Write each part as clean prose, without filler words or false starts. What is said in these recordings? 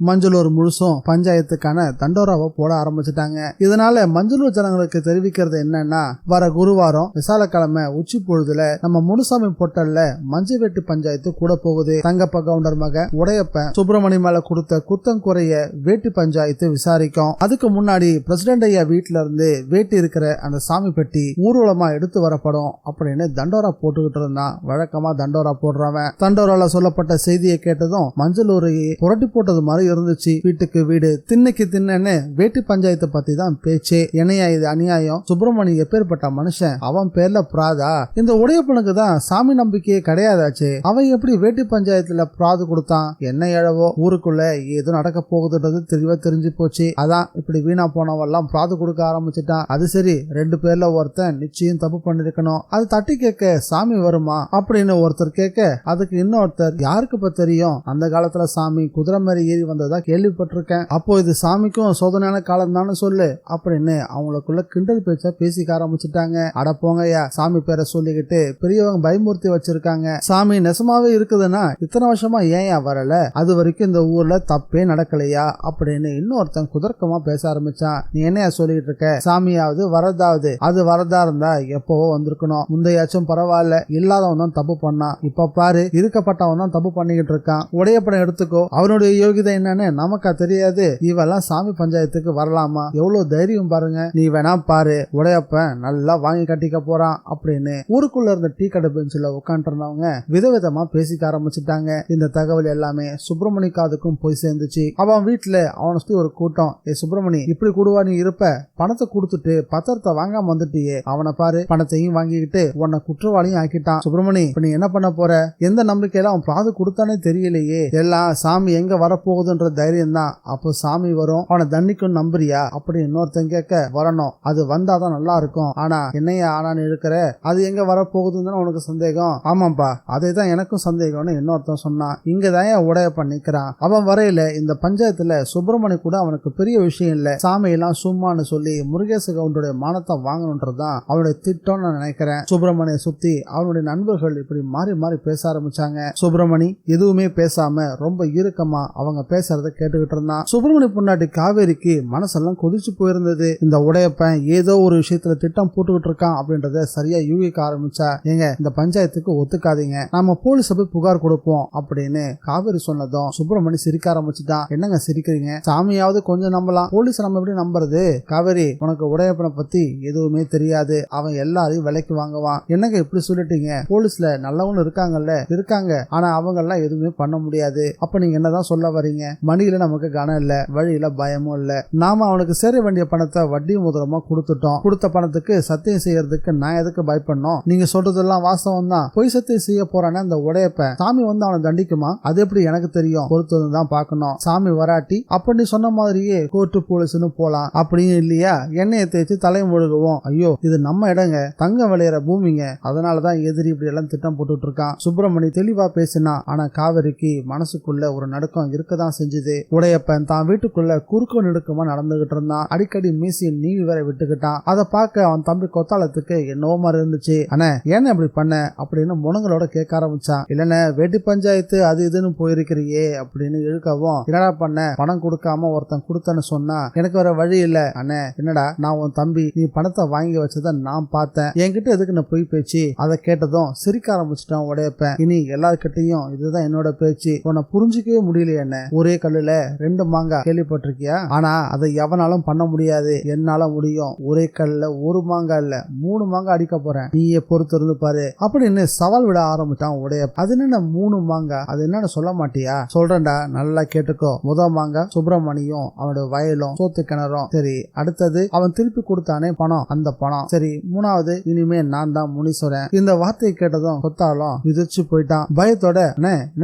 மஞ்சளூர் முழுசும் பஞ்சாயத்துக்கான தண்டோராவை போட ஆரம்பிச்சுட்டாங்க. இதனால மஞ்சளூர் ஜனங்களுக்கு தெரிவிக்கிறது என்னன்னா, வர குருவாரம் விசாலக்கிழமை உச்சி பொழுதுல நம்ம முனுசாமி பொட்டல்ல மஞ்சள் வெட்டி பஞ்சாயத்து கூட போகுது. தங்கப்ப கவுண்டர் மக உடையப்பன் சுப்பிரமணி மேல கொடுத்த குத்தங்குறைய வேட்டி பஞ்சாயத்து விசாரிக்கும். அதுக்கு முன்னாடி பிரசிடென்ட் ஐயா வீட்டுல இருந்து வேட்டி இருக்கிற அந்த சாமி பெட்டி ஊர்வலமா எடுத்து வரப்படும் அப்படின்னு தண்டோரா போட்டுக்கிட்டு இருந்தான். வழக்கமா தண்டோரா போடுறவன் தண்டோரால சொல்லப்பட்ட செய்தியை கேட்டதும் மஞ்சளூரையே புரட்டி போட்டது மாதிரி இருந்துச்சு. வீட்டுக்கு வீடு திண்ணைக்கு தின்னு வேட்டி பஞ்சாயத்தை பத்தி தான் பேச்சு. என்னையா இது அநியாயம், சுப்பிரமணி எப்பேற்பட்ட மனுஷன், அவன் பேர்ல பிராதா, இந்த உடையப்பனுக்கு தான் சாமி நம்பிக்கையே கிடையாதாச்சு, அவன் எப்படி வேட்டி பஞ்சாயத்துல பிராது கொடுத்தான், என்ன எழவோ ஊருக்குள்ள ஏதோ நடக்க போகுதுன்றது தெளிவா தெரிஞ்சு போச்சு. அதான் இப்படி வீணா போனவெல்லாம் பிராது கொடுக்க ஆரம்பிச்சுட்டான். அது சரி, 2 பேர்ல ஒருத்தன் நிச்சயம் தப்பு பண்ணிருக்கணும், அது தட்டி கேட்க சாமி வருமா அப்படின்னு ஒருத்தர் கேட்க, அதுக்கு இன்னொருத்தர் யாருக்கு இப்ப தெரியும், அந்த காலத்துல சாமி குதிரை மாதிரி ஏறி வந்ததா கேள்விப்பட்டிருக்கேன், அப்போ இது சாமிக்கும் சோதனையான காலம் தானே சொல்லு அப்படின்னு அவங்களுக்குள்ள கிண்டல் பேச்சா பேசிக்க ஆரம்பிச்சுட்டாங்க. அட போங்கய்யா, சாமி பேரை சொல்லிக்கிட்டு பெரியவங்க பயமுறுத்தி வச்சிருக்காங்க, சாமி நெசமாவே இருக்குதுன்னா இத்தனை வருஷமா ஏன் வரல, அது வரைக்கும் இந்த ஊர்ல தப்பே நடக்கலையா அப்படின்னு இன்னொருத்தன் குதர்க்கமா பேச ஆரம்பிச்சான். நீ என்னையா சொல்லிட்டு இருக்க, சாமியாவது வரதாவது, அது வரதா இருந்தா எப்பவோ வந்திருக்கணும், முந்தையாச்சும் பரவாயில்ல, இல்லாதவன் தான் தப்பு பண்ணான், இப்ப பாரு இருக்கப்பட்டவன் தான் தப்பு பண்ணிக்கிட்டு இருக்கான், உடையப்படம் எடுத்துக்கோ, அவனுடைய யோகிதை என்னன்னு நமக்கா தெரியாது, இவெல்லாம் சாமி பஞ்சாயத்துக்கு வரலாமா, எவ்வளவு தைரியம் பாருங்க, நீ வேணா பாரு உடையப்பன் நல்லா வாங்கி கட்டிக்க போறான் அப்படின்னு ஊருக்குள்ள இருந்த டீ கடை பெஞ்சில உட்காந்து இருந்தவங்க விதவிதமா பேசிக்க ஆரம்பிச்சுட்டாங்க. இந்த தகவல் எல்லாமே சுப்பிரமணி காதுக்கும் போய் சேர்ந்துச்சு. அவன் வீட்டுல அவனை சுத்தி ஒரு கூட்டம், ஏ சுப்பிரமணி இப்படி கூடுவா நீ இருப்ப, பணத்தை கொடுத்துட்டு பத்திரத்தை வாங்காம வந்துட்டியே, அவனை பாரு பணத்தையும் வாங்கிக்கிட்டு உன்னை குற்றவாளியும் ஆக்கிட்டான், சுப்பிரமணி இப்ப நீ என்ன பண்ண போற, எந்த நம்பிக்கையில அவன் பிராது கொடுத்தானே தெரியலையே, எல்லாம் சாமி எங்க வரப்போகுதுன்ற தைரியம் தான், அப்போ சாமி வரும் அவனை தண்டிக்கும் நம்புறியா அப்படி இன்னொருத்தன் கேட்க, வரணும் அது வந்தாதான் நல்லா இருக்கும், ஆனா என்னையா ஆனான்னு இருக்கிற, அது எங்க வரப்போகுதுன்னு உனக்கு சந்தேகம், ஆமாப்பா அதே தான் எனக்கும் சந்தேகம்னு இன்னொருத்தன் சொன்னான். இங்கதான் உடையப்பன் நிக்கிறான், அவன் வரையில இந்த பஞ்சாயத்துல சுப்பிரமணி கூட அவனுக்கு பெரிய விஷயம் இல்ல, சாமி எல்லாம் சும்மான்னு சொல்லி முருகேச கவுண்டருடைய மானத்தை வாங்கணும்ன்றதுதான் அவனுடைய திட்டம்னு நான் நினைக்கிறேன். சுப்பிரமணிய சுத்தி அவனுடைய நண்பர்கள் இப்படி மாறி மாறி பேச ஆரம்பிச்சாங்க. சுப்பிரமணி எதுவுமே பேசாம ரொம்ப இறுக்கமா அவங்க பேசுறத கேட்டுக்கிட்டு இருந்தான். சுப்பிரமணி பொண்டாட்டி காவேரிக்கு மனசெல்லாம் கொதிச்சு போயிருந்தது. இந்த உடையப்பன் ஏதோ ஒரு விஷயத்துல திட்டம் போட்டுக்கிட்டு இருக்கான் அப்படின்றத சரியா யூகிக்க ஆரம்பிச்சா. ஏங்க இந்த பஞ்சாயத்துக்கு ஒத்துக்காதீங்க, நாம போலீஸ் போய் புகார் கொடுப்போம் அப்படின்னு காவேரி சொன்னதும் சுப்பிரமணி சிரிக்க ஆரம்பிச்சுட்டான். என்னங்க சிரிக்கிறீங்க, சாமியாவது கொஞ்சம் நம்பலாம், போலீஸ் நம்ம எப்படி நம்புறது, காவேரி உனக்கு உடையப்பனை பத்தி எதுவுமே தெரியாது, அவன் எல்லாரையும் விலைக்கு வாங்குவான், என்னங்க இப்படி சொல்லிட்டீங்க, போலீஸ்ல நல்லவங்க இருக்காங்கல்ல, இருக்காங்க, ஆனா அவங்க எல்லாம் எதுவுமே பண்ண முடியாது, அப்ப நீங்க என்னதான் சொல்ல வரீங்க, மணியில நமக்கு கனம் இல்ல, வழியில பயமும் இல்ல, நாம அவனுக்கு சேர வேண்டிய பணத்தை வட்டி முதலமா கொடுத்துட்டோம், கொடுத்த பணத்துக்கு சத்தியம் செய்யறதுக்கு நான் எதுக்கு பயப்படணும், நீங்க சொல்றதெல்லாம் வாஸ்தவம் தான், பொய் சத்தியம் செய்ய போறானே அந்த உடையப்பன், சாமி வந்து அவனை தண்டிக்குமா, அது எப்படி எனக்கு தெரியும், பொறுத்து தான் பார்க்கணும், சாமி வராட்டி அப்படி சொன்ன மாதிரியே கோர்ட்டு போலீஸ்னு போலாம், அப்படின்னு இல்லையா எண்ணெயை தேய்ச்சி தலை முழுகுவோம், ஐயோ இது நம்ம இடங்க, தங்கம் விளையிற பூமிங்க, அதனாலதான் எதிரி இப்படி எல்லாம் திட்டம் போட்டுட்டு இருக்கான். சுப்பிரமணி தெளிவா பேசினா, ஆனா காவேரிக்கு மனசுக்குள்ள ஒரு நடுக்கம் இருக்கதான் செஞ்சுது. உடையப்பன் தான் வீட்டுக்குள்ள குறுக்க நெடுக்கமா நடந்துகிட்டு இருந்தான். அடிக்கடி மீசியை நீவி வேற விட்டுக்கிட்டான். அதை பார்க்க அவன் தம்பி கொத்தாளத்துக்கு என்னவோ மாதிரி இருந்துச்சு. அண்ணே ஏன்னு அப்படி பண்ண அப்படின்னு முனங்களோட கேட்க ஆரம்பிச்சான். இல்லன்னு வேட்டி பஞ்சாயத்து அது இதுன்னு போயிருக்கிறியே அப்படின்னு இழுக்கவும், என்னடா பண்ண, பணம் கொடுக்காம ஒருத்தன் கொடுத்தன்னு சொன்னா எனக்கு வேற வழி இல்ல, அண்ணே என்னடா நான் உன் தம்பி, நீ பணத்தை வாங்கி வச்சத நான் பார்த்தேன், என்கிட்ட எதுக்கு நான் போய் பேச்சு, அதை கேட்டதும் சிரிக்க ஆரம்பிச்சிட்டான் உடையப்பன். இனி எல்லார்கிட்டையும் இதுதான் என்னோட பேச்சு, உன்னை புரிஞ்சுக்கவே முடியல, என்ன ஒரே கல்லுல 2 மாங்காய் கேள்விப்பட்டிருக்கியா, ஆனா அதை எவனாலும் பண்ண முடியாது, என்னால முடியும், ஒரே கல்லுல 1 மாங்காய் இல்ல 3 மாங்காய் அடிக்க போறேன், நீயே பொறுத்து இருந்து பாரு அப்படின்னு சவால் விட ஆரம்பிச்சான் உடையப்பன். அது என்ன 3 மாங்காய், அது என்னன்னு சொல்ல மாட்டியா, சொல்றேன்டா நல்லா கேட்டுக்கோ, முதல் மாங்காய் சுப்பிரமணியும் அவனோட வயலும் சோத்து கிணறும், சரி அடுத்தது அவன் திருப்பி கொடுத்தானே பணம், அந்த பணம், சரி மூணாவது இனிமே நான் தான் முனீஸ்வரன். இந்த வார்த்தையை கேட்டதும் கொத்தாலும் விதிச்சு போயிட்டான். பயத்தோட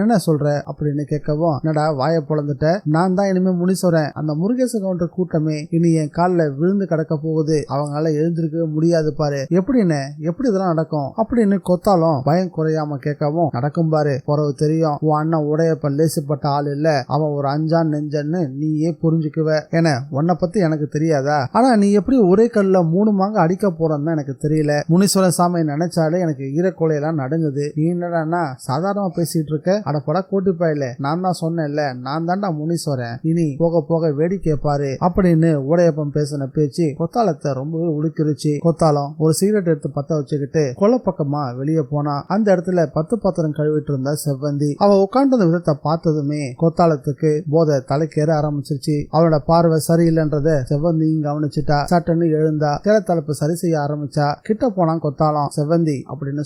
என்ன சொல்ற அப்படின்னு கேட்கவும், என்னடா வாயை பொழந்துட்ட, நான் தான் இனிமே முனீஸ்வரன், அந்த முருகேச கவுண்டர் கூட்டமே இனி என் காலில் விழுந்து கிடக்க போகுது, அவங்களால எழுந்திருக்கவே முடியாது பாரு, எப்படின்னு எப்படி இதெல்லாம் நடக்கும் அப்படின்னு கொத்தாலும் பயம் குறையாம கேட்கவும், நடக்கும் பாரு, பிறகு தெரியும், உன் அண்ணன் உடையப்பன் லேசுப்பட்ட ஆள் இல்ல, அவன் ஒரு அஞ்சான் நெஞ்சன்னு நீயே புரிஞ்சுக்குவ, என உன்னை பத்தி எனக்கு தெரியாதா, ஆனா நீ எப்படி ஒரே கல்ல 3 மாங்க அடிக்க போறன்னு எனக்கு தெரியல, முனீஸ்வரன் சாமி நினைச்சாலே எனக்கு ஈரக்கொலையெல்லாம் நடுங்குது, நீ என்னடா சாதாரணமா பேசிட்டு இருக்க, அடப்பட கோட்டி பாயில, நான் தான் சொன்னேன்ல, நான் நான் தாண்டா முனீஸ்வரன், இனி போக போக வேடிக்கை பாரு அப்படின்னு உடையப்பன் பேசின பேச்சு கொத்தாலத்தை ரொம்பவே உழுக்கிருச்சு. கொத்தாலம் ஒரு சிகரெட் எடுத்து பத்த வச்சுக்கிட்டு கொல்ல பக்கமா வெளியே போனா. அந்த இடத்துல 10 பாத்திரம் கழுவிட்டு இருந்த செவ்வந்தி அவ உட்காந்து விதத்தை பார்த்ததுமே கொத்தாலத்துக்கு போதை தலைக்கேற ஆரம்பிச்சிருச்சு. அவனோட பார்வை சரியில்லைன்றத செவ்வந்தியும் கவனிச்சுட்டா. சட்டுன்னு எழுந்தா, தலைப்பு சரி செய்ய ஆரம்பிச்சா. கிட்ட போனா கொத்தாலம். செவ்வந்தி அப்படின்னு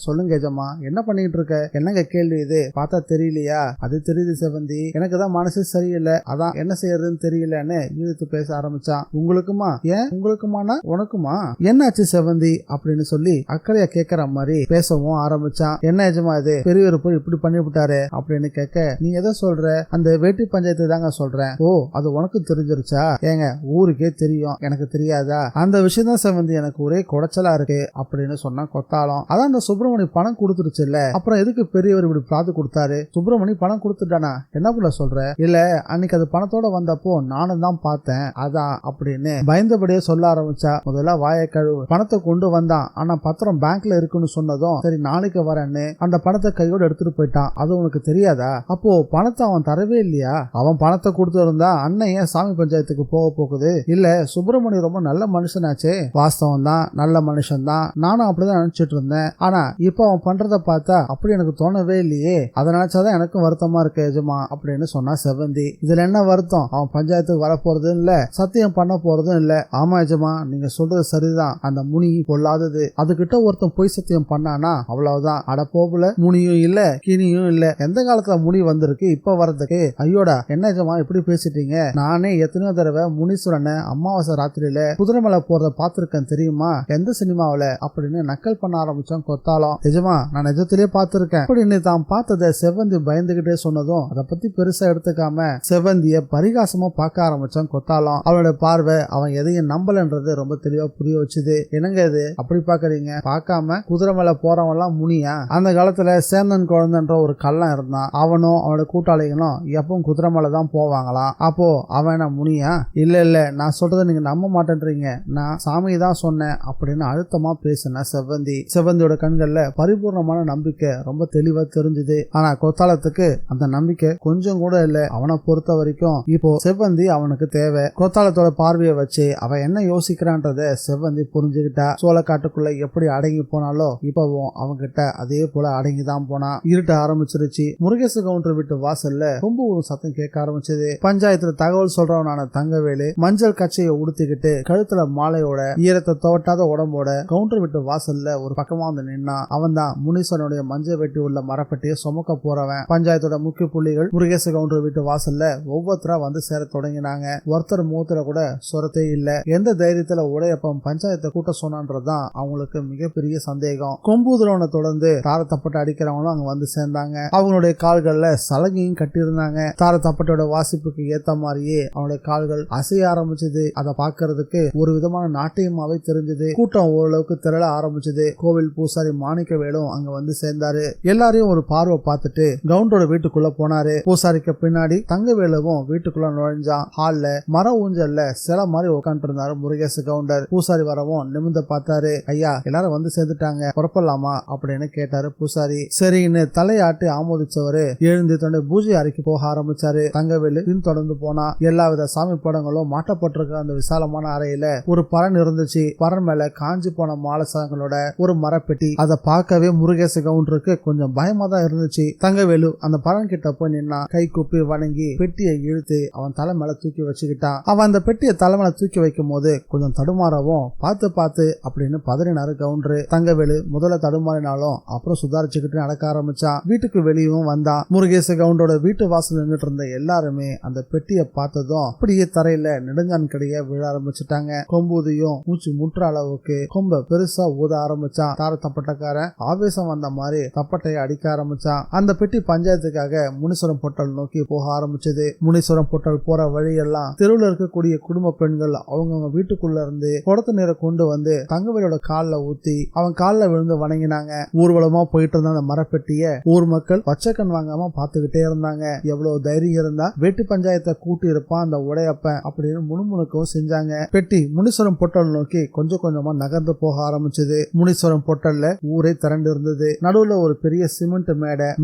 சொல்லுங்க எஜமா, என்ன பண்ணிட்டு இருக்க? என்னங்க கேள்வி இது? பார்த்தா தெரியலையா? அது தெரியுது செவ்வந்தி, எனக்கு தான் மனசு சரியில்லை, அதான் என்ன செய்யறதுன்னு தெரியலன்னு இழுத்து பேச ஆரம்பிச்சான். உங்களுக்குமா? ஏன் உங்களுக்குமானா உனக்குமா? என்னாச்சு செவ்வந்தி அப்படின்னு சொல்லி அக்கறையா கேட்கற மாதிரி பேசவும் ஆரம்பிச்சான். என்ன எஜமா இது, பெரியவர் போய் இப்படி பண்ணி விட்டாரு அப்படின்னு கேட்க, நீ எதை சொல்ற? அந்த வேட்டி பஞ்சாயத்து தாங்க சொல்றேன். ஓ, அது உனக்கு தெரிஞ்சிருச்சா? ஏங்க ஊருக்கே தெரியும், எனக்கு தெரியாதா? அந்த விஷயம் தான் செவ்வந்தி எனக்கு ஒரே குடைச்சலா இருக்கு அப்படின்னு சொன்னா கொத்தாலம். அதான் அந்த சுப்பிரமணி பணம் கொடுத்துருச்சு இல்ல, அப்புறம் எதுக்கு பெரியவர் இப்படி பிராது கொடுத்தாரு? சுப்பிரமணி பணம் கொடுத்துட்டானா? என்ன புள்ள சொல்ற? இல்ல, அன்னைக்கு அது பணத்தோட வந்தப்போ நானும் தான் பார்த்தேன், அதான் அப்படின்னு பயந்தபடியே சொல்ல ஆரம்பிச்சா. முதல்ல வாயை கழுவு, பணத்தை கொண்டு வந்தான், ஆனா பத்திரம் பேங்க்ல இருக்குன்னு சொன்னதும் சரி நாளைக்கு வரேன்னு அந்த பணத்தை கையோட எடுத்துட்டு போயிட்டான். அது உனக்கு தெரியாதா? அப்போ பணத்தை அவன் தரவே இல்லையா? அவன் பணத்தை கொடுத்து இருந்தா அண்ணன் ஏன் சாமி பஞ்சாயத்துக்கு போக போகுது? இல்ல, சுப்பிரமணி ரொம்ப நல்ல மனுஷனாச்சே. வாஸ்தவம் தான், நல்ல மனுஷன் தான், நானும் அப்படிதான் நினைச்சிட்டு இருந்தேன். ஆனா இப்ப அவன் பண்றத பார்த்தா அப்படி எனக்கு தோணவே இல்லையே. அதை நினைச்சாதான் எனக்கும் வருத்தமா இருக்கு எஜமா அப்படின்னு சொன்னா செவ்வந்தி. இதுல என்ன வருத்தம்? அவன் பஞ்சாயத்துக்கு வர போறதும் இல்ல, சத்தியம் பண்ண போறதும் இல்ல. ஆமா எஜமா, நீங்க சொல்றது சரிதான், அந்த முனி பொல்லாதது. அதுகிட்ட ஒருத்தன் பொய் சத்தியம் பண்ணானா அவ்வளவுதான். அட போகல, முனியும் இல்ல கினியும் இல்ல. எந்த காலத்துல முனி வந்திருக்கு இப்ப வர்றதுக்கு? ஐயோடா, என்ன எஜமா இப்படி பேசிட்டீங்க? நானே எத்தனையோ தடவை முனீஸ்வரனை அமாவாசை ராத்திரியில குதிரை மேல போறத பாத்திருக்கேன் தெரியுமா? எந்த சினிமாவில அப்படின்னு நக்கல் பண்ண ஆரம்பிச்சான் கொத்தாலம். எஜமா, நான் நிஜத்திலே பாத்திருக்கேன் அப்படின்னு தான் பார்த்ததை செவ்வந்தி பயந்துகிட்டே சொன்னதும் அதை பத்தி பெருசா எடுத்துக்காம செவ்வந்திய பரிகாசமா பார்க்க ஆரம்பிச்சான் கொத்தாலம். அவனோட பார்வை அவன் எதையும் நம்பலன்றது ரொம்ப தெளிவா புரிய வச்சுது. என்னங்க இது அப்படி பாக்குறீங்க? பார்க்காம குதிரை மேல போறவன் எல்லாம் முனியா? அந்த காலத்துல சேந்தன் குழந்தைன்ற ஒரு கள்ளன் இருந்தான், அவனும் அவனோட கூட்டாளிகளும் எப்பவும் குதிரை மேல தான் போவாங்களாம். அப்போ அவன் முனியா? இல்ல இல்ல, நான் சொல்றதை நீங்க நம்ப மாட்டேன்றீங்க, நான் சாமி தான் சொன்னேன் அப்படின்னு அழுத்தமா பேசின செவ்வந்தி. செவ்வந்தியோட கண்கள்ல பரிபூர்ணமான நம்பிக்கை ரொம்ப தெளிவா தெரிஞ்சுது. ஆனா கொத்தாலத்துக்கு அந்த நம்பிக்கை கொஞ்சம் கூட இல்ல. அவனை பொறுத்த வரைக்கும் இப்போ செவ்வந்தி அவனுக்கு தேவை. கொத்தாலத்தோட பார்வையை வச்சு அவன் என்ன யோசிக்கிறான்றத செவ்வந்தி புரிஞ்சுக்கிட்டா. சோளக்காட்டுக்குள்ள எப்படி அடங்கி போனாலோ இப்பவும் அவன்கிட்ட அதே போல அடங்கிதான் போனா. இருட்ட ஆரம்பிச்சிருச்சு. முருகேச கவுண்டர் வீட்டு வாசல்ல ரொம்ப ஒரு சத்தம் கேட்க ஆரம்பிச்சது. பஞ்சாயத்துல தகவல் சொல்றவனான தங்கவேலு மஞ்சள் கச்சையை உடுத்திக்கிட்டு கழுத்துல மாலையோட ஈரத்தை தோட்டாத உடம்போட கவுண்டர் வீட்டு வாசல்ல ஒரு பக்கமா வந்து நின்னா. அவன் தான் முனீஸ்வரனுடைய மஞ்சள் வெட்டி உள்ள மரப்பட்டியை சுமக்க போறவன். பஞ்சாயத்தோட முக்கிய புள்ளிகள் முருகேச கவுண்டர் வீட்டு வாசல்ல ஒவ்வொருத்தரா வந்து சேர தொடங்கினாங்க. ஒருத்தர் முகத்துல கூட சொரத்தே இல்ல. எந்த தைரியத்துல உடையப்பம் பஞ்சாயத்தை கூட்ட சொன்னான்றதுதான் அவங்களுக்கு மிகப்பெரிய சந்தேகம். கொம்பூதுரவனை தொடர்ந்து தாரத்தப்பட்டு அடிக்கிறவங்களும் அங்க வந்து சேர்ந்தாங்க. அவங்களுடைய கால்கள்ல சலகையும் கட்டியிருந்தாங்க. தாரத்தப்பட்டோட வாசிப்புக்கு ஏத்த மாதிரியே அவனுடைய கால்கள் அசைய ஆரம்பிச்சது. அதை பாக்குறதுக்கு ஒரு விதமான நாட்டியமாவே தெரிஞ்சது. கூட்டம் ஓரளவுக்கு திரள ஆரம்பிச்சது. கோவில் பூசாரி மாணிக்கவேலும் அங்க வந்து சேர்ந்தாரு. எல்லாரையும் ஒரு பார்வை பார்த்துட்டு கவுண்டரோட வீட்டுக்குள்ள போனாரு. பூசாரிக்கு பின்னாடி தங்கவேலுவும் வீட்டுக்குள்ள நுழைஞ்சான். ஹால்ல மர ஊஞ்சல்ல சில மாதிரி உட்காந்து இருந்தாரு முருகேச கவுண்டர். பூசாரி வரவும் நிமிர்ந்து பார்த்தாரு. ஐயா, எல்லாரும் வந்து சேர்ந்துட்டாங்க, புறப்படலாமா அப்படின்னு கேட்டாரு பூசாரி. சரின்னு தலையாட்டி ஆமோதிச்சவரு எழுந்து தன்னுடைய பூஜை அறைக்கு போக ஆரம்பிச்சாரு. தங்கவேலு பின்தொடர்ந்து போனா. எல்லாவித சாமி படங்களும் மாட்டப்பட்டிருக்க அந்த விசாலமான அறையில ஒரு பரன் இருந்துச்சு. பரன் மேல காஞ்சி போன மாலசங்களோட ஒரு மரப்பெட்டி. அதை பார்க்கவே முருகேச கவுண்டருக்கு கொஞ்சம் பயமா தான் இருந்துச்சு. தங்கவேலு அந்த பரன் கிட்ட போய் நின்னா. கை குப்பி வணங்கி பெட்டியை இழுத்து அவன் தலை மேல தூக்கி வச்சுக்கிட்டான். அவன் அந்த பெட்டியை தலை மேல தூக்கி வைக்கும் போது கொஞ்சம் தடுமாறவும் பார்த்து பார்த்து அப்படின்னு பதறினாரு கவுண்டரு. தங்கவேலு முதல்ல தடுமாறினாலும் அப்புறம் சுதாரிச்சுக்கிட்டு நடக்க ஆரம்பிச்சான். வீட்டுக்கு வெளியும் வந்தான். முருகேச கவுண்டரோட வீட்டு வாசல் நின்றுட்டு இருந்த எல்லாருமே அந்த பெட்டியை பார்த்ததும் அப்படியே தரையில நெடுஞ்சான் கடைய விழ ஆரம்பிச்சுட்டாங்க. கொம்பூதியும் மூச்சு முற்ற அளவுக்கு கொம்ப பெருசா ஊத ஆரம்பிச்சான். தாரத்தப்பட்டக்காரன் ஆவேசம் வந்த மாதிரி தப்பட்டையை அடிக்க ஆரம்பிச்சான். அந்த பெட்டி பஞ்சாயத்துக்காக முனீஸ்வரம் பொட்டல் நோக்கி போக ஆரம்பிச்சது. முனீஸ்வரம் பொட்டல் போற வழியெல்லாம் தெருவில் இருக்கக்கூடிய குடும்ப பெண்கள் அவங்கவுங்க வீட்டுக்குள்ள இருந்து குடத்து நீரை கொண்டு வந்து தங்கவேலோட கால்ல ஊத்தி அவன் கால்ல விழுந்து வணங்கினாங்க. ஊர்வலமா போயிட்டு இருந்த அந்த மரப்பெட்டிய ஊர் மக்கள் பச்சைக்கண் வாங்காம பாத்துக்கிட்டே இருந்தாங்க. எவ்வளவு தைரியம் இருந்தா வேட்டு பஞ்சாயத்தை கூட்டி இருப்பான் அந்த உடையப்பன் அப்படின்னு முணுமுணுக்கவும் செஞ்சாங்க. பெட்டி முனீஸ்வரம் பொட்டல் நோக்கி கொஞ்சம் கொஞ்சமா நகர்ந்து போக ஆரம்பிச்சது. முனீஸ்வரம் பொட்டல்ல ஊரே திரண்டு இருந்தது. நடுவுல ஒரு பெரிய சிமெண்ட்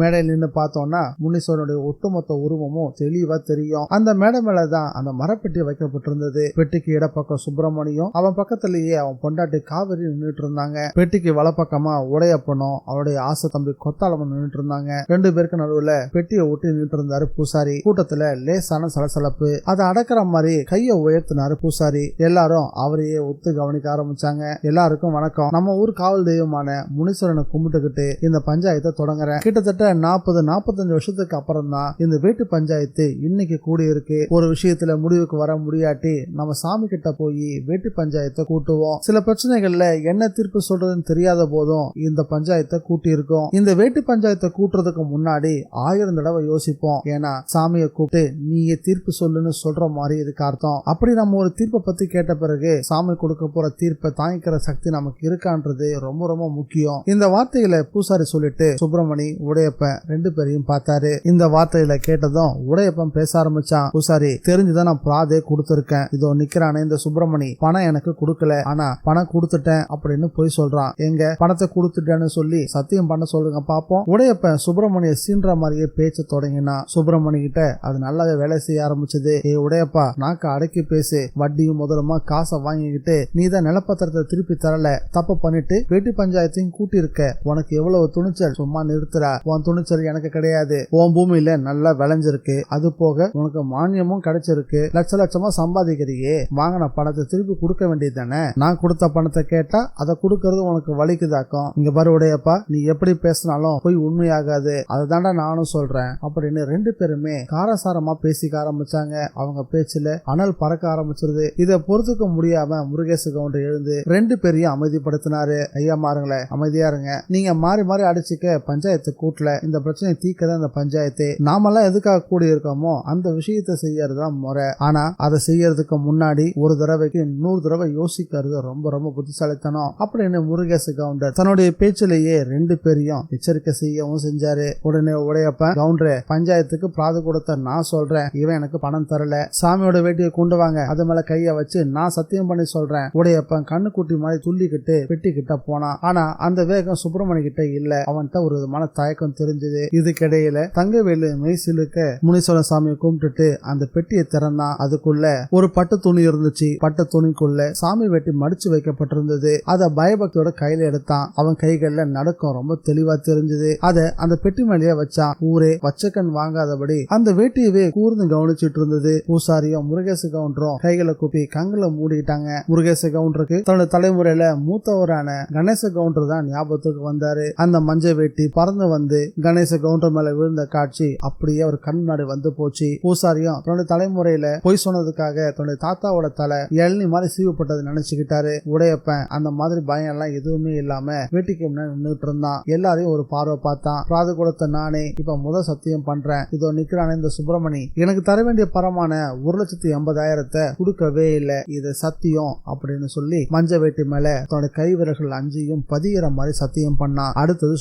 மேடையில் நின்று பார்த்தோம்னா முனீஸ்வரனுடைய ஒட்டுமொத்த உருவமும் தெளிவா தெரியும். அந்த மேடை மேலதான் அந்த மரப்பெட்டி வைக்கப்பட்டிருந்தது. பெட்டிக்கு இடப்பக்கம் சுப்பிரமணியம், அவன் பக்கத்திலேயே அவன் பொண்டாட்டி காவிரி நின்றுட்டு இருந்தாங்க. பெட்டிக்கு வலப்பக்கமா உடையப்பனும் அவருடைய ஆசை தம்பி கொத்தாளமும் நின்றுட்டு இருந்தாங்க. 2 பேருக்கு நடுவுல பெட்டியை ஒட்டி நின்றுட்டு இருந்தாரு பூசாரி. கூட்டத்துல லேசான சலசலப்பு. அதை அடக்கிற மாதிரி கைய உயர்த்தினாரு பூசாரி. எல்லாரும் அவரையே ஒத்து கவனிக்க ஆரம்பிச்சாங்க. எல்லாருக்கும் வணக்கம். நம்ம ஊர் காவல் தெய்வமான முனீஸ்வரனை கும்பிட்டுக்கிட்டு இந்த பஞ்சாயத்தை தொடங்குறேன். கிட்டத்தட்ட 40-45 வருஷத்துக்கு அப்புறம் தான் இந்த வேட்டு பஞ்சாயத்து இன்னைக்கு கூடி இருக்கு. ஒரு விஷயத்துல முடிவுக்கு வர முடியாட்டி நம்ம சாமி கிட்ட போய் வேட்டு பஞ்சாயத்தை கூட்டுவோம். சில பிரச்சனைகள்ல என்ன தீர்ப்பு சொல்றதுன்னு தெரியாத போதும் இந்த பஞ்சாயத்தை கூட்டி இருக்கோம். இந்த வேட்டு பஞ்சாயத்தை கூட்டுறதுக்கு முன்னாடி 1000 தடவை யோசிப்போம். ஏன்னா சாமியை கூப்பிட்டு நீயே தீர்ப்பு சொல்லுன்னு சொல்ற மாதிரி இதுக்கு அர்த்தம். அப்படி நம்ம ஒரு தீர்ப்பை பத்தி கேட்ட பிறகு சாமி கொடுக்க போற தீர்ப்பை தாங்கிக்கிற சக்தி நமக்கு இருக்கான்றது ரொம்ப ரொம்ப முக்கியம். இந்த வார்த்தைகளை பூசாரி சொல்லிட்டு சுப்பிரமணி உடையப்பன் 2 பேரையும் பார்த்தாரு. இந்த வார்த்தையில கேட்டதும் உடையப்பன் பேச ஆரம்பிச்சான். பூசாரி, தெரிஞ்சுதான் நான் பிராதே கொடுத்திருக்கேன். இதோ நிக்கிறானே இந்த சுப்பிரமணி, பணம் எனக்கு கொடுக்கல, ஆனா பணம் கொடுத்துட்டேன் அப்படின்னு போய் சொல்றான். எங்க பணத்தை கொடுத்துட்டேன்னு சொல்லி சத்தியம் பண்ண சொல்லுங்க பாப்போம். உடையப்பன் சுப்பிரமணிய சீன்ற மாதிரியே பேச்ச தொடங்கினா. சுப்பிரமணி கிட்ட அது நல்லாவே வேலை செய்ய ஆரம்பிச்சது. ஏ உடையப்பா, நாக்க அடக்கி பேசு. வட்டியும் முதலுமா காசை வாங்கிக்கிட்டு நீதான் நிலப்பத்திரத்தை திருப்பி தரல, தப்பு பண்ணிட்டு வேட்டு பஞ்சாயத்தையும் கூட்டி இருக்க. உனக்கு எவ்வளவு துணிச்சல், சும்மா நிறுத்துறா. உன் துணிச்சல் எனக்கு கிடையாது. உன் பூமியில நல்லா விளைஞ்சிருக்கு, அது போக உனக்கு மானியமும் கிடைச்சிருக்கு, லட்ச லட்சமா சம்பாதிக்கிறியே, வாங்கின பணத்தை திருப்பி கொடுக்க வேண்டியது தானே. நான் கொடுத்த பணத்தை கேட்டா அதை கொடுக்கறது உனக்கு வலிக்குதாக்கும். இங்க பாரு உடையப்பா, நீ எப்படி பேசினாலும் போய் உண்மையாகாது, அதை தாண்டா நானும் சொல்றேன் அப்படின்னு 2 பேருமே காரசாரமா பேசிக்க ஆரம்பிச்சாங்க. அவங்க பேச்சுல அனல் பறக்க ஆரம்பிச்சிருது. இதை பொறுத்துக்க முடியாம முருகேச கவுண்டர் எழுந்து 2 பேரையும் அமைதிப்படுத்தினாரு. ஐயா மாறுங்களேன், அமைதியா இருங்க. நீங்க மாறி மாறி அடிச்சுக்க பஞ்சாயத்து கூட்டல. இந்த பிரச்சனை தீர்க்கதான் இந்த பஞ்சாயத்து. நாமெல்லாம் எதுக்காக கூடி இருக்கோமோ அந்த விஷயத்தை செய்யறதுதான் முறை. ஆனா அதை செய்யறதுக்கு முன்னாடி ஒரு தடவைக்கு 100 தடவை யோசிக்கிறது ரொம்ப ரொம்ப புத்திசாலித்தனம் அப்படின்னு முருகேச கவுண்டர் தன்னுடைய பேச்சிலேயே 2 பேரையும் எச்சரிக்கை செய்யவும் செஞ்சாரு. உடனே உடையப்ப, கவுண்டரே, பஞ்சாயத்துக்கு பிராது கொடுத்த நான் சொல்றேன், இவன் எனக்கு பணம் தரல, சாமியோட வேட்டியை கொண்டு வாங்க, அது மேல கைய வச்சு நான் சத்தியம் பண்ணி சொல்றேன். உடையப்பன் கண்ணுக்குட்டி மாதிரி துள்ளிக்கிட்டு பெட்டி கிட்ட போனான். ஆனா அந்த வேகம் சுப்பிரமணி கிட்ட இல்ல. அவன்கிட்ட ஒரு விதமான தயக்கம் தெரிஞ்சது. இதுக்கிடையில தங்கவேலு மெய்சிலுக்க முனீஸ்வரன் சாமியை கும்பிட்டுட்டு அந்த பெட்டியை திறந்தான். அதுக்குள்ள ஒரு பட்டு துணி இருந்துச்சு. பட்டு துணிக்குள்ள சாமி வேட்டி மடிச்சு வைக்கப்பட்டிருந்தது. அத பயபக்தியோட கையில எடுத்தான். அவன் கைகள்ல நடுக்கம் ரொம்ப தெளிவா தெரிஞ்சது. அத அந்த பெட்டி மேலேயே வச்சான். ஊரே வச்சக்கன் வாங்காதபடி அந்த வேட்டியவே கூர்ந்து கவனிச்சுட்டு இருந்தது. பூசாரியும் முருகேச கவுண்டரும் கைகளை கூப்பி கண்களை மூடிட்டாங்க. முருகேச கவுண்டருக்கு தன்னோட தலைமுறையில மூத்தவரான கணேச கவுண்டர் தான் ஞாபகத்துக்கு வந்தாரு. அந்த மஞ்சள் வேட்டி பறந்து வந்து கணேச கவுண்டர் மேல விழுந்த காட்சி அப்படியே அவர் கண் முன்னாடி வந்து போச்சு. பூசாரியும் தன்னுடைய தலைமுறையில பொய் சொன்னதுக்காக தன்னுடைய தாத்தாவோட தலை எழனி மாதிரி சீவப்பட்டது நினைச்சுக்கிட்டாரு. உடையப்பன் அந்த மாதிரி பயம் எல்லாம் எதுவுமே இல்லாம வேட்டிக்கு முன்னாடி நின்றுட்டு இருந்தான். எல்லாரையும் ஒரு பார்வை பார்த்தான். பிராது கொடுத்த நானே இப்ப முதல் சத்தியம் பண்றேன். இதோ நிக்கிறானே இந்த சுப்பிரமணி, எனக்கு தர வேண்டிய பரமான 1,80,000 கொடுக்கவே இல்லை, இது சத்தியம் அப்படின்னு சொல்லி மஞ்ச வேட்டி மேல தன்னோட கை விரல்கள் 5 பதிகிற மாதிரி சத்தியம் பண்ணான். அடுத்தது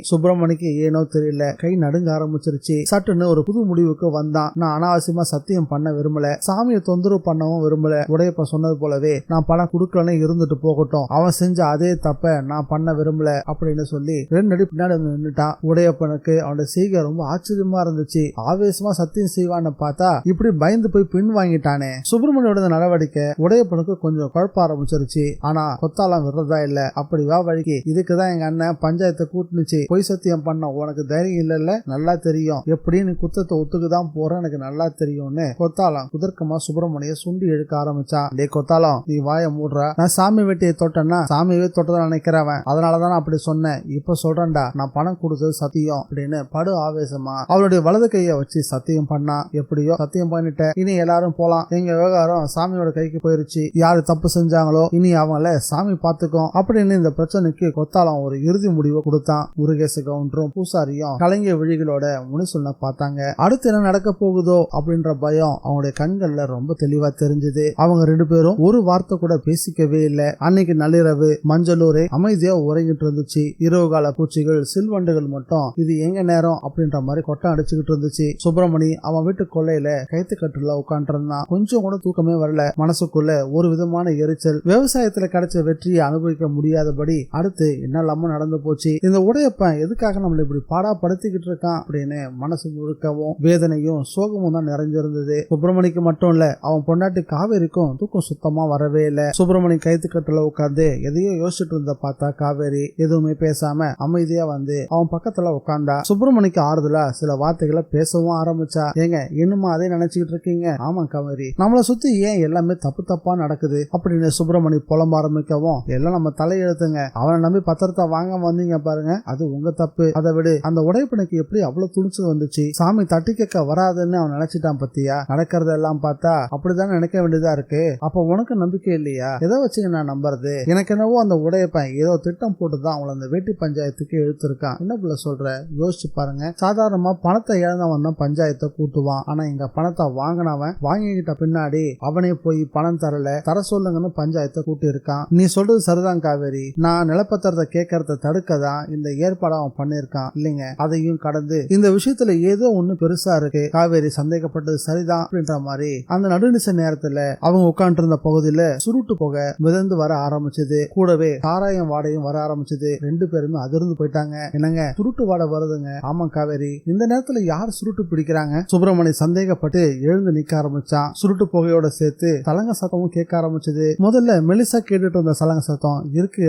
சுப்பிரமணிக்கு ஏனோ தெரியல, கை நடுங்க ஆரம்பிச்சிருச்சு. சட்டுன்னு ஒரு புது முடிவுக்கு வந்தான். நான் அனாவசியமா சத்தியம் பண்ண விரும்பல, சாமியை தொந்தரவு பண்ணவும் விரும்பல. உடையப்ப சொன்னது போலவே நான் பணம் கொடுக்கலன்னு இருந்துட்டு போகட்டும், அவன் செஞ்ச அதே தப்ப நான் பண்ண விரும்பல அப்படின்னு சொல்லி 2 அடி பின்னாடி நின்னுட்டான். உடையப்பனுக்கு அவனோட செய்கை ரொம்ப ஆச்சரியமா இருந்துச்சு. ஆவேசமா சத்தியம் செய்வான்னு பார்த்தா இப்படி பயந்து போய் பின் வாங்கிட்டானே. சுப்பிரமணியோட நடவடிக்கை உடையப்பனுக்கு கொஞ்சம் குழப்ப ஆரம்பிச்சிருச்சு. ஆனா கொத்தாலாம் விடுறதா இல்ல. அப்படி வா வழிக்கு, இதுக்குதான் எங்க அண்ணன் பஞ்சாயத்தை கூட்டுனுச்சு, பொய் சத்தியம் பண்ண உனக்கு தைரியம் இல்ல, நல்லா தெரியும், எப்படி நீ குத்தத்தை ஒத்துக்குதான் போற எனக்கு நல்லா தெரியும்னு கொத்தாலாம் குதர்க்கமா சுப்பிரமணிய சுண்டி இழுக்க ஆரம்பிச்சான். டே கொத்தாலம், நீ வாய மூடுறா, நான் சாமி வெட்டியை தொட்டேன்னா சாமியவே தொட்டதான் நினைக்கிறவன், அதனாலதான் அப்படி சொன்னேன். இப்ப சொல்றேன்டா, நான் பணம் கொடுத்தது சத்தியம் அப்படின்னு படு ஆவேசமா அவளுடைய வலது கைய வச்சு சத்தியம் பண்ணா. எப்படியோ சத்தியம் பண்ணிட்ட, இனி எல்லாரும் போலாம், எங்க விவகாரம் சாமியோட கைக்கு போயிருச்சு, யாரு தப்பு செஞ்சாங்களோ இனி அவங்கள சாமி பாத்துக்கும் அப்படின்னு இந்த பிரச்சனைக்கு கொத்தாலம் ஒரு இறுதி முடிவை கொடுத்தான். முருகேச கவுண்டரும் பூசாரியும் கலைஞர் விழிகளோட முனிசுல்ல பார்த்தாங்க. அடுத்து என்ன நடக்க போகுதோ அப்படின்ற பயம் அவங்களுடைய கண்கள்ல ரொம்ப தெளிவா தெரிஞ்சது. அவங்க 2 பேரும் ஒரு வார்த்தை கூட பேசிக்கவே இல்லை. அன்னைக்கு நள்ளிரவு மஞ்சளூரே அமைதியா உறங்கிட்டு இருந்துச்சு. இரவு கால பூச்சிகள் சில்வண்டுகள் மட்டும் இது எங்க நேரம் அப்படின்ற மாதிரி கொட்டம் அடிச்சுக்கிட்டு இருந்துச்சு. சுப்பிரமணி அவன் வீட்டு கொள்ளையில கைத்து கட்டுல உட்காந்து இருந்தான். கொஞ்சம் கூட தூக்கமே வரல. மனசுக்குள்ள ஒரு விதமான எரிச்சல். விவசாயத்துல கிடைச்ச வெற்றியை அனுபவிக்க முடியாதபடி அடுத்து என்னெல்லாமோ நடந்து போச்சு. இந்த உடையப்பன் எதுக்காக நம்மள இப்படி பாடா படுத்திக்கிட்டு இருக்கான் அப்படின்னு மனசு முழுக்க முழுக்கவும் வேதனையும் சோகமும் தான் நிறைஞ்சிருந்தது. சுப்பிரமணிக்கு மட்டும் இல்ல, அவன் பொண்டாட்டி காவேரிக்கும் தூக்கம் சுத்தமா வரவே இல்ல. சுப்பிரமணி கைத்துக்கட்டுல உட்கார்ந்து எதையோ யோசிச்சுட்டு இருந்த பார்த்தா காவேரி எதுவுமே பேசாம அமைதியா வந்து அவன் பக்கத்துல உட்கார்ந்தா. சுப்பிரமணிக்கு ஆறுதலா சில வார்த்தைகளை பேசவும் ஆரம்பிச்சா. ஏங்க இன்னுமா அதே நினைச்சுக்கிட்டு இருக்கீங்க? ஆமா காவேரி, நம்மளை சுத்தி ஏன் எல்லாமே தப்பு தப்பா நடக்குது அப்படின்னு சுப்பிரமணி புலம்ப ஆரம்பிக்கவும், எல்லாம் நம்ம தலையெழுத்துங்க. அவனை நம்பி பத்திரத்தை வாங்க வந்தீங்க பாருங்க, அது உங்க தப்பு. அதை விடு, அந்த உடைப்பனுக்கு எப்படி அவ்வளவு துணிச்சு வந்துச்சு? சாமி தட்டி கேட்க வராதுன்னு அவன் நினைச்சிட்டான் பத்தியா? நடக்கிறதெல்லாம் பார்த்தா அப்படிதான் நினைக்க வேண்டியதா இருக்கு. அப்ப உனக்கு நம்பிக்கை இல்லையா? எதை வச்சுங்க நான் நம்புறது? எனக்கு என்னவோ அந்த உடையப்பன் ஏதோ திட்டம் போட்டுதான் அவளை அந்த வேட்டி பஞ்சாயத்துக்கு இழுத்துருக்கான். என்ன புள்ள சொல்ற? யோசிச்சு பாருங்க. சாதாரணமா பணத்தை இழந்தவன் தான் பஞ்சாயத்தை கூட்டுவான். ஆனா இங்க பணத்தை வாங்கினவன் வாங்கிக்கிட்ட பின்னாடி அவனே போய் பணம் தர சொல்லுங்கன்னு பஞ்சாயத்தை கூட்டி இருக்கான். நீ சொல்றது சரிதான் காவேரி. நான் நிலப்பத்திரத்தை கேட்கறத தடுக்கதான் இந்த ஏற்பாடு அவன் பண்ணிருக்கான் இல்லைங்க. அதையும் கடந்து இந்த விஷயத்துல ஏதோ ஒண்ணு பெருசா இருக்கு. காவேரி சந்தேகப்பட்டது சரிதான் அப்படின்ற மாதிரி அந்த நடுநிசை நேரத்துல அவங்க உட்கார்ந்து இருந்த பகுதியில சுருட்டு புகை மிதந்து வர ஆரம்பிச்சது. கூடவே சாராயம் வாடையும் வர ஆரம்பிச்சது. ரெண்டு பேருமே அதிர்ந்து போயிட்டாங்க. என்னங்க சுருட்டு வாடை வருதுங்க? ஆமா காவேரி, இந்த நேரத்துல யார் சுருட்டு பிடிக்கிறாங்க? சுப்பிரமணி சந்தேகப்பட்டு எழுந்து நிக்க ஆரம்பிச்சான். சுருட்டு புகையோட சேர்த்து சலங்க சத்தமும் கேட்க ஆரம்பிச்சது. முதல்ல மெலிசா கேட்டுட்டு இருந்த சலங்க சத்தம்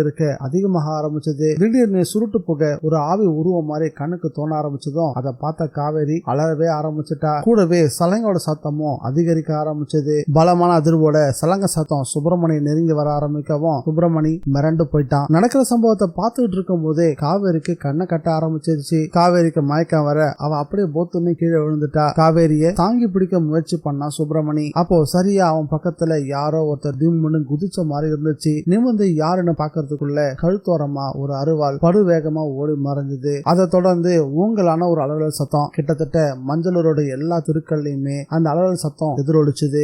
இருக்க அதிகமாக ஆரம்பிச்சது. திடீர்னு சுருட்டு புகை ஒரு ஆவி உருவம் மாதிரி கண்ணுக்கு தோண ஆரம்பிச்சதும் அதை பார்த்த காவேரி அலறவே ஆரம்பிச்சுட்டா. கூடவே சலங்கோட சத்தமும் அதிகரிக்க ஆரம்பிச்சது. பலமான அதிர்வோட சலங்க சத்தம் சுப்பிரமணி நெருங்கி வர ஆரம்பிக்கவும் சுப்பிரமணி மிரண்டு போயிட்டான். நடக்கிற சம்பவத்தை பார்த்துட்டு இருக்கும் போதே காவேரிக்கு கண்ணை கட்ட ஆரம்பிச்சிருச்சு. காவேரிக்கு மயக்கம் வர அவ அப்படியே போத்துன்னு கீழே விழுந்துட்டா. காவேரியை தாங்கி பிடிக்க முயற்சி பண்ணா சுப்பிரமணி. அப்போ சரியா அவன் பக்கத்துல யாரோ ஒருத்தர் திம்முன்னு குதிச்ச மாதிரி இருந்துச்சு. நிமிர்ந்து யாருன்னு பாக்கிறதுக்குள்ள கழுத்தோரமா ஒரு அருவாள் படுவேகமா ஓடி மறைஞ்சது. அதை தொடர்ந்து ஊங்கலான ஒரு அலறல் சத்தம் கிட்டத்தட்ட மஞ்சளூரோட எல்லா தெருக்கள்லயுமே அந்த அலறல் சத்தம் எதிரொலிச்சுது.